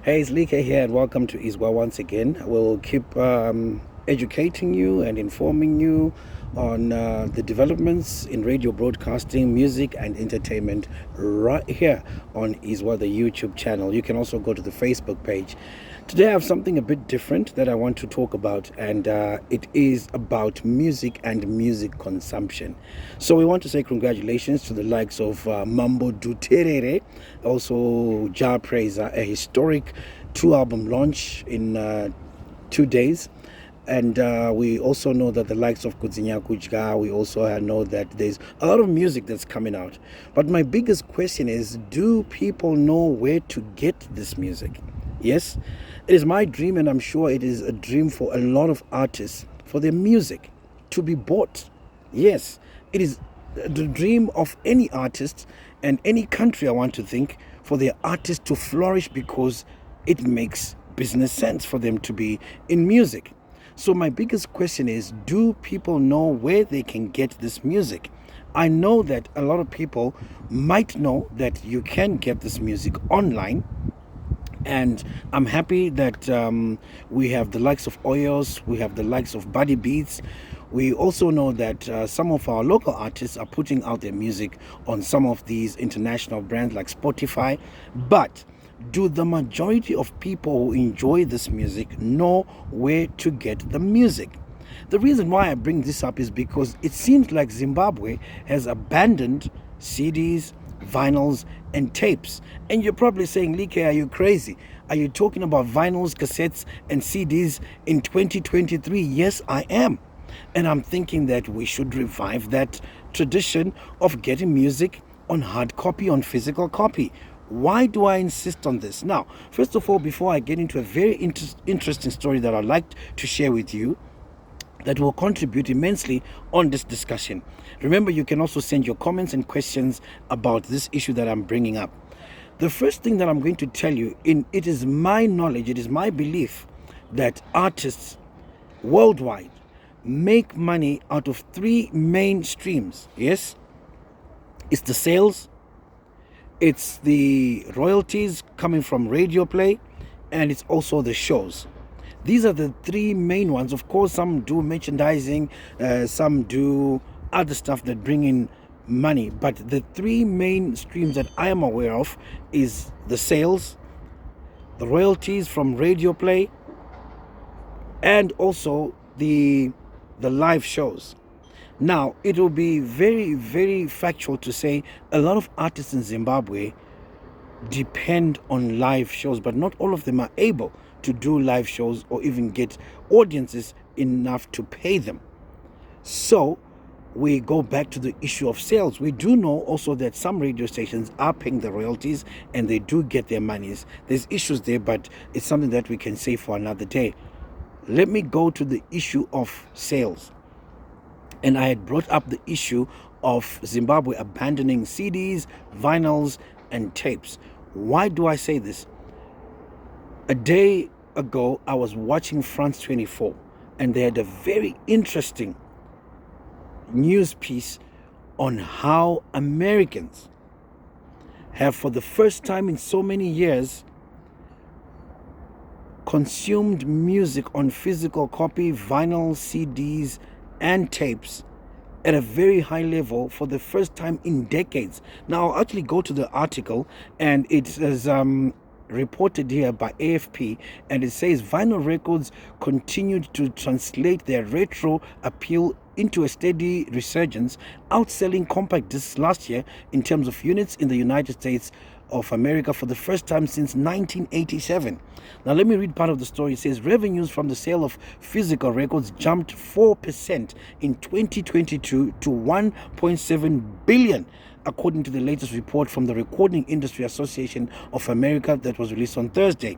Hey, it's Like here, and welcome to Izwa once again. We'll keep educating you and informing you on the developments in radio broadcasting, music, and entertainment right here on Izwa, the YouTube channel. You can also go to the Facebook page. Today I have something a bit different that I want to talk about, and it is about music and music consumption. So we want to say congratulations to the likes of Mambo Duterere, also Ja Praiser, a historic 2-album launch in 2 days. And we also know that the likes of Kudzinya Kujga, we also know that there's a lot of music that's coming out. But my biggest question is, do people know where to get this music? Yes, it is my dream, and I'm sure it is a dream for a lot of artists, for their music to be bought. Yes, it is the dream of any artist and any country, I want to think, for their artists to flourish, because it makes business sense for them to be in music. So my biggest question is, do people know where they can get this music? I know that a lot of people might know that you can get this music online. And I'm happy that we have the likes of Oyos, we have the likes of Buddy Beats. We also know that some of our local artists are putting out their music on some of these international brands like Spotify. But do the majority of people who enjoy this music know where to get the music? The reason why I bring this up is because it seems like Zimbabwe has abandoned CDs, vinyls, and tapes. And you're probably saying, Like, are you crazy? Are you talking about vinyls, cassettes, and CDs in 2023? Yes, I am. And I'm thinking that we should revive that tradition of getting music on hard copy, on physical copy. Why do I insist on this? Now, first of all, before I get into a very interesting story that I'd like to share with you, that will contribute immensely on this discussion. Remember, you can also send your comments and questions about this issue that I'm bringing up. The first thing that I'm going to tell you, it is my knowledge, it is my belief that artists worldwide make money out of 3 main streams. Yes, it's the sales, it's the royalties coming from radio play, and it's also the shows. These are the 3 main ones. Of course, some do merchandising, some do other stuff that bring in money. But the 3 main streams that I am aware of is the sales, the royalties from radio play, and also the live shows. Now, it will be very, very factual to say a lot of artists in Zimbabwe depend on live shows, but not all of them are able to do live shows or even get audiences enough to pay them. So we go back to the issue of sales. We do know also that some radio stations are paying the royalties and they do get their monies. There's issues there, but it's something that we can say for another day. Let me go to the issue of sales. And I had brought up the issue of Zimbabwe abandoning CDs, vinyls, and tapes. Why do I say this? A day ago, I was watching France 24, and they had a very interesting news piece on how Americans have, for the first time in so many years, consumed music on physical copy, vinyl, CDs, and tapes at a very high level for the first time in decades. Now, I'll actually go to the article, and it is reported here by AFP, and it says vinyl records continued to translate their retro appeal into a steady resurgence, outselling compact discs last year in terms of units in the United States of America for the first time since 1987. Now let me read part of the story. It says revenues from the sale of physical records jumped 4% in 2022 to 1.7 billion, according to the latest report from the Recording Industry Association of America that was released on Thursday.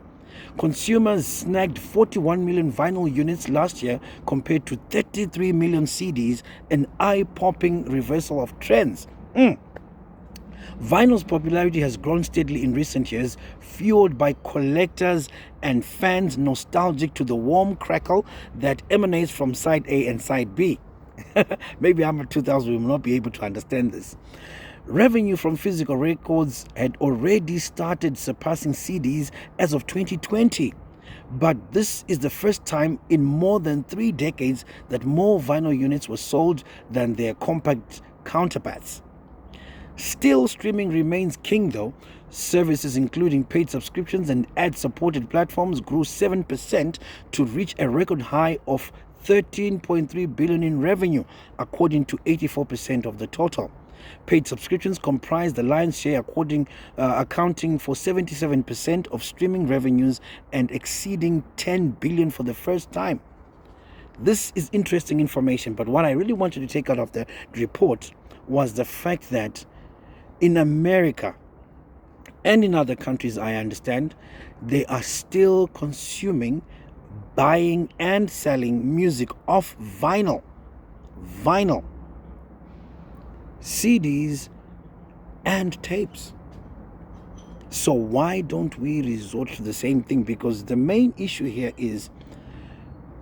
Consumers snagged 41 million vinyl units last year compared to 33 million CDs, an eye-popping reversal of trends. Vinyl's popularity has grown steadily in recent years, fueled by collectors and fans nostalgic to the warm crackle that emanates from side A and side B. Maybe I'm a 2000, we will not be able to understand this. Revenue from physical records had already started surpassing CDs as of 2020. But this is the first time in more than 3 decades that more vinyl units were sold than their compact counterparts. Still, streaming remains king though. Services including paid subscriptions and ad-supported platforms grew 7% to reach a record high of 13.3 billion in revenue, according to 84% of the total. Paid subscriptions comprise the lion's share, accounting for 77% of streaming revenues and exceeding 10 billion for the first time. This is interesting information, but what I really wanted to take out of the report was the fact that in America and in other countries, I understand, they are still consuming, buying and selling music off vinyl, CDs and tapes. So why don't we resort to the same thing? Because the main issue here is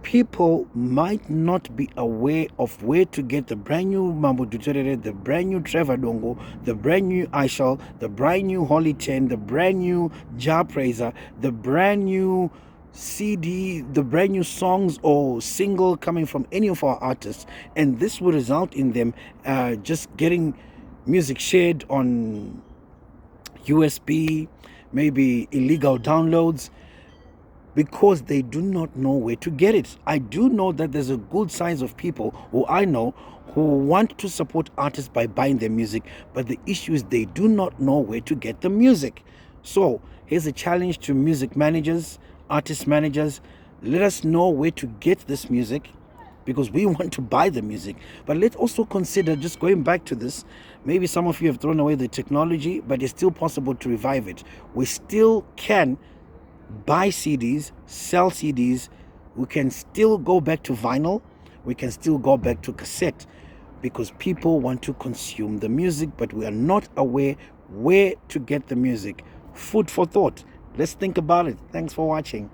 people might not be aware of where to get the brand new Mambo Duterere, the brand new Trevor Dongo, the brand new Aishal, the brand new Holy 10, the brand new Jah Praiser, the brand new CD, the brand new songs or single coming from any of our artists. And this will result in them just getting music shared on USB, maybe illegal downloads, because they do not know where to get it. I do know that there's a good size of people who I know who want to support artists by buying their music, but the issue is they do not know where to get the music. So here's a challenge to music managers, artist managers. Let us know where to get this music, because we want to buy the music. But let's also consider, just going back to this, maybe some of you have thrown away the technology, but it's still possible to revive it. We still can buy CDs, sell CDs. We can still go back to vinyl. We can still go back to cassette, because people want to consume the music, but we are not aware where to get the music. Food for thought. Let's think about it. Thanks for watching.